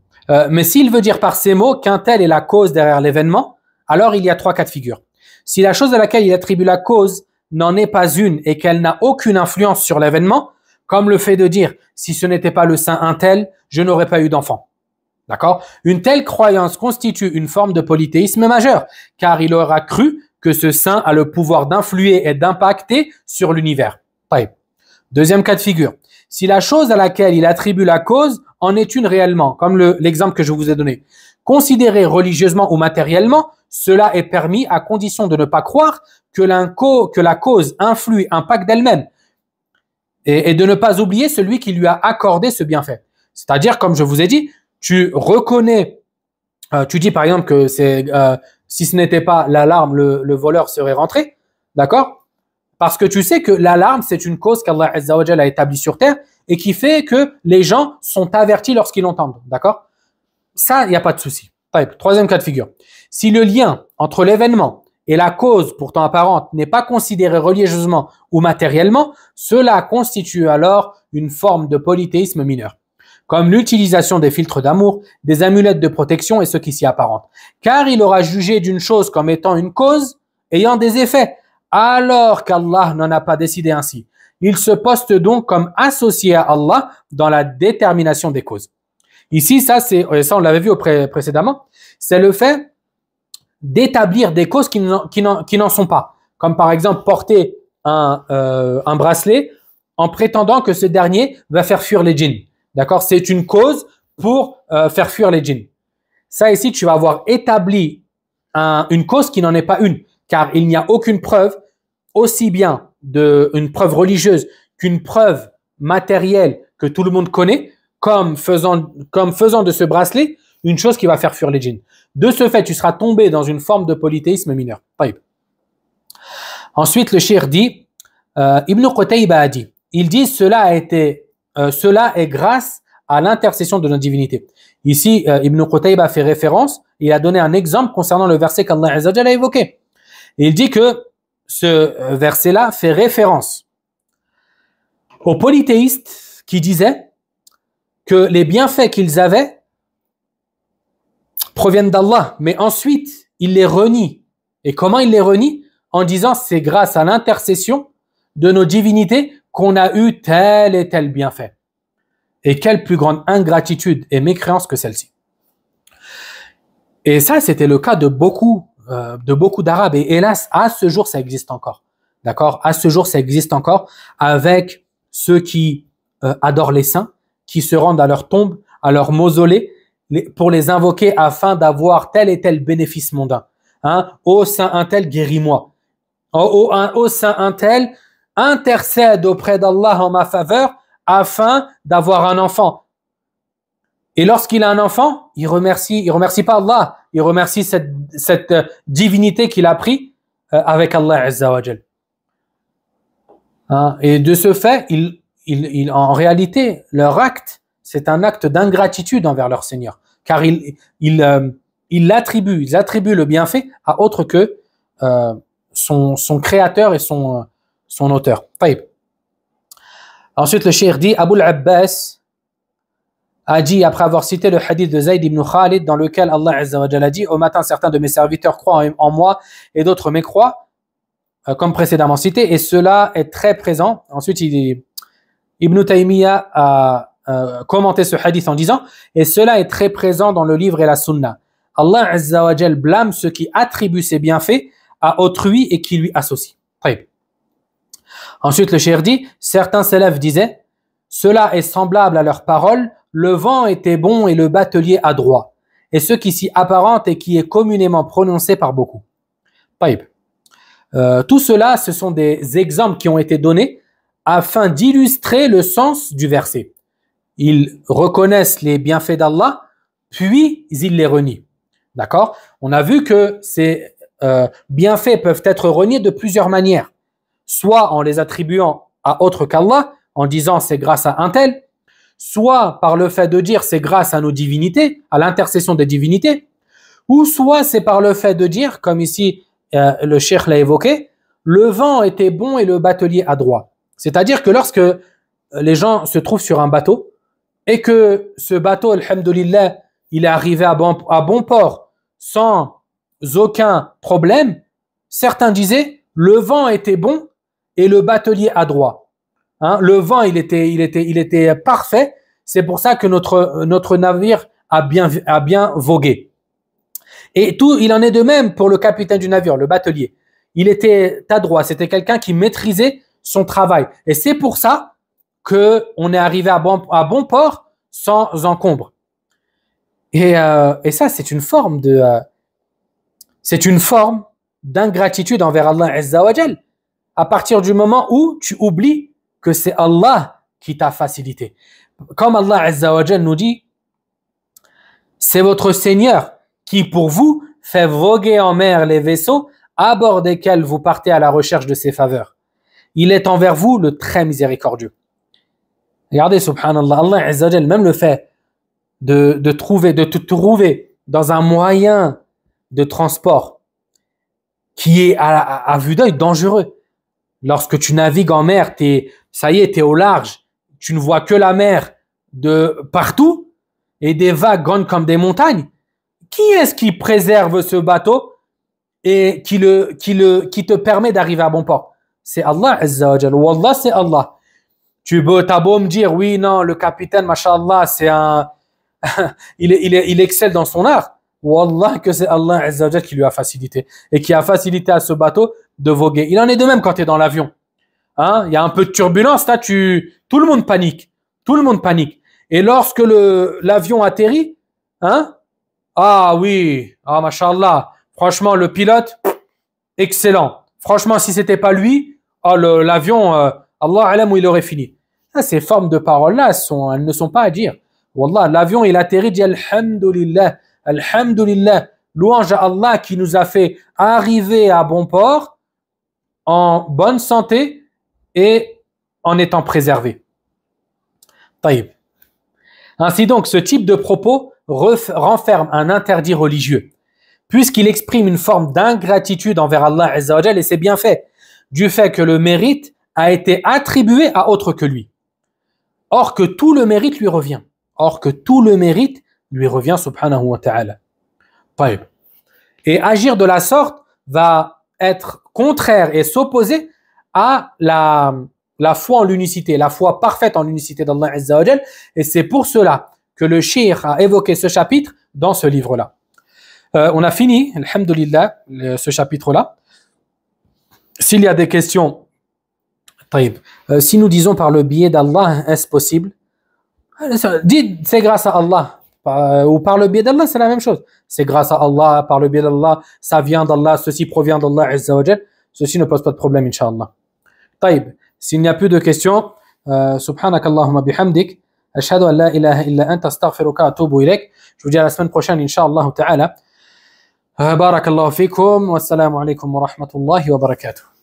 mais s'il veut dire par ces mots qu'un tel est la cause derrière l'événement, alors il y a 3 cas de figure. Si la chose à laquelle il attribue la cause n'en est pas une et qu'elle n'a aucune influence sur l'événement, comme le fait de dire, si ce n'était pas le saint un tel, je n'aurais pas eu d'enfant. D'accord? Une telle croyance constitue une forme de polythéisme majeur, car il aura cru que ce saint a le pouvoir d'influer et d'impacter sur l'univers. Deuxième cas de figure. Si la chose à laquelle il attribue la cause en est une réellement, comme l'exemple que je vous ai donné, considérée religieusement ou matériellement, cela est permis à condition de ne pas croire que la cause influe, impacte d'elle-même, et de ne pas oublier celui qui lui a accordé ce bienfait. C'est-à-dire, comme je vous ai dit, tu reconnais, tu dis par exemple que si ce n'était pas l'alarme, le voleur serait rentré, d'accord? Parce que tu sais que l'alarme, c'est une cause qu'Allah Azza wa Jalla a établie sur terre et qui fait que les gens sont avertis lorsqu'ils l'entendent, d'accord? Ça, il n'y a pas de souci. Troisième cas de figure. Si le lien entre l'événement et la cause pourtant apparente n'est pas considéré religieusement ou matériellement, cela constitue alors une forme de polythéisme mineur, comme l'utilisation des filtres d'amour, des amulettes de protection et ce qui s'y apparente. Car il aura jugé d'une chose comme étant une cause ayant des effets, alors qu'Allah n'en a pas décidé ainsi. Il se poste donc comme associé à Allah dans la détermination des causes. Ici, ça on l'avait vu précédemment, c'est le fait d'établir des causes qui n'en sont pas. Comme par exemple porter un bracelet en prétendant que ce dernier va faire fuir les djinns. D'accord? C'est une cause pour faire fuir les djinns. Ça ici, tu vas avoir établi une cause qui n'en est pas une, car il n'y a aucune preuve, aussi bien une preuve religieuse qu'une preuve matérielle que tout le monde connaît, comme faisant de ce bracelet une chose qui va faire fuir les djinns. De ce fait, tu seras tombé dans une forme de polythéisme mineur. Ensuite, le cheikh dit, Ibn Qutayba a dit, il dit cela est grâce à l'intercession de notre divinité. Ici, Ibn Qutayba fait référence, il a donné un exemple concernant le verset qu'Allah Azza wa Jalla a évoqué. Et il dit que ce verset-là fait référence aux polythéistes qui disaient que les bienfaits qu'ils avaient proviennent d'Allah, mais ensuite, ils les renient. Et comment ils les renient? En disant c'est grâce à l'intercession de nos divinités qu'on a eu tel et tel bienfait. Et quelle plus grande ingratitude et mécréance que celle-ci. Et ça, c'était le cas de beaucoup d'Arabes. Et hélas, à ce jour, ça existe encore. D'accord? À ce jour, ça existe encore avec ceux qui adorent les saints, qui se rendent à leur tombe, à leur mausolée, pour les invoquer afin d'avoir tel et tel bénéfice mondain. Hein? Ô saint un tel, guéris-moi. Ô saint un tel, intercède auprès d'Allah en ma faveur afin d'avoir un enfant. Et lorsqu'il a un enfant, il remercie pas Allah, il remercie cette divinité qu'il a pris avec Allah Azza wa Jal. Hein? Et de ce fait, en réalité, leur acte, c'est un acte d'ingratitude envers leur Seigneur, car ils attribuent le bienfait à autre que son créateur et son auteur. Ensuite, le cheikh dit, Abu al-Abbas a dit, après avoir cité le hadith de Zayd ibn Khalid, dans lequel Allah Azza wa Jalla dit, au matin, certains de mes serviteurs croient en moi et d'autres mécroient, comme précédemment cité, et cela est très présent. Ensuite, Ibn Taymiyyah a commenté ce hadith en disant, et cela est très présent dans le livre et la sunna. Allah Azza wa Jalla blâme ceux qui attribuent ses bienfaits à autrui et qui lui associent. Ensuite, le cheikh dit, certains salafs disaient, cela est semblable à leurs paroles, le vent était bon et le batelier adroit, et ce qui s'y apparente et qui est communément prononcé par beaucoup. Tout cela, ce sont des exemples qui ont été donnés afin d'illustrer le sens du verset. Ils reconnaissent les bienfaits d'Allah, puis ils les renient. D'accord? On a vu que ces bienfaits peuvent être reniés de plusieurs manières. Soit en les attribuant à autre qu'Allah, en disant c'est grâce à un tel, soit par le fait de dire c'est grâce à nos divinités, à l'intercession des divinités, ou soit c'est par le fait de dire, comme ici le cheikh l'a évoqué, le vent était bon et le batelier adroit. C'est-à-dire que lorsque les gens se trouvent sur un bateau et que ce bateau, alhamdoulilah, il est arrivé à bon port sans aucun problème, certains disaient le vent était bon et le batelier adroit. Hein, le vent, il était parfait. C'est pour ça que notre navire a bien vogué. Et tout, il en est de même pour le capitaine du navire, le batelier. Il était adroit, c'était quelqu'un qui maîtrisait son travail. Et c'est pour ça qu'on est arrivé à bon port sans encombre. Et ça, c'est une forme d'ingratitude envers Allah Azza wa Jal. À partir du moment où tu oublies que c'est Allah qui t'a facilité. Comme Allah Azza wa Jal nous dit, c'est votre Seigneur qui pour vous fait voguer en mer les vaisseaux à bord desquels vous partez à la recherche de ses faveurs. Il est envers vous le très miséricordieux. Regardez, subhanallah, Allah Azza wa Jal, même le fait de te trouver dans un moyen de transport qui est à vue d'œil dangereux. Lorsque tu navigues en mer, ça y est, t'es au large, tu ne vois que la mer de partout et des vagues grandes comme des montagnes. Qui est-ce qui préserve ce bateau et qui te permet d'arriver à bon port? C'est Allah Azza wa Jal. Wallah, c'est Allah. T'as beau me dire, oui, non, le capitaine, mashallah, c'est il excelle dans son art. Wallah que c'est Allah Azza wa Jal qui lui a facilité et qui a facilité à ce bateau de voguer. Il en est de même quand tu es dans l'avion. Hein? Il y a un peu de turbulence, là, tout le monde panique. Tout le monde panique. Et lorsque l'avion atterrit, hein? Ah oui, ah mashallah, franchement, le pilote, excellent. Franchement, si c'était pas lui, l'avion, Allah alam où il aurait fini. Ça, ces formes de paroles-là, elles ne sont pas à dire. Wallah, l'avion, il atterrit, dit Alhamdulillah, Alhamdulillah, louange à Allah qui nous a fait arriver à bon port, en bonne santé et en étant préservé. Taïb. Ainsi donc, ce type de propos renferme un interdit religieux, puisqu'il exprime une forme d'ingratitude envers Allah Azza wa Jal et c'est bien fait, du fait que le mérite a été attribué à autre que lui. Or que tout le mérite lui revient. Subhanahu wa ta'ala. Taïb. Et agir de la sorte va être contraire et s'opposer à la foi en l'unicité, la foi parfaite en l'unicité d'Allah Azza wa Jal. Et c'est pour cela que le cheikh a évoqué ce chapitre dans ce livre-là. On a fini, alhamdulillah, ce chapitre-là. S'il y a des questions, si nous disons par le biais d'Allah, est-ce possible? Dites, c'est grâce à Allah. Ou par le biais d'Allah, c'est la même chose. C'est grâce à Allah, par le biais d'Allah, ça vient d'Allah, ceci provient d'Allah Azza wa Jal. Ceci ne pose pas de problème, Inch'Allah. Taïb, s'il n'y a plus de questions, subhanakallahumma bihamdik, ashhadu an la ilaha illa anta astaghfiruka wa atubu ilayk. Je vous dis à la semaine prochaine, Inch'Allah ta'ala. Barakallahu fikum, wassalamu alaikum wa rahmatullahi wa barakatuh.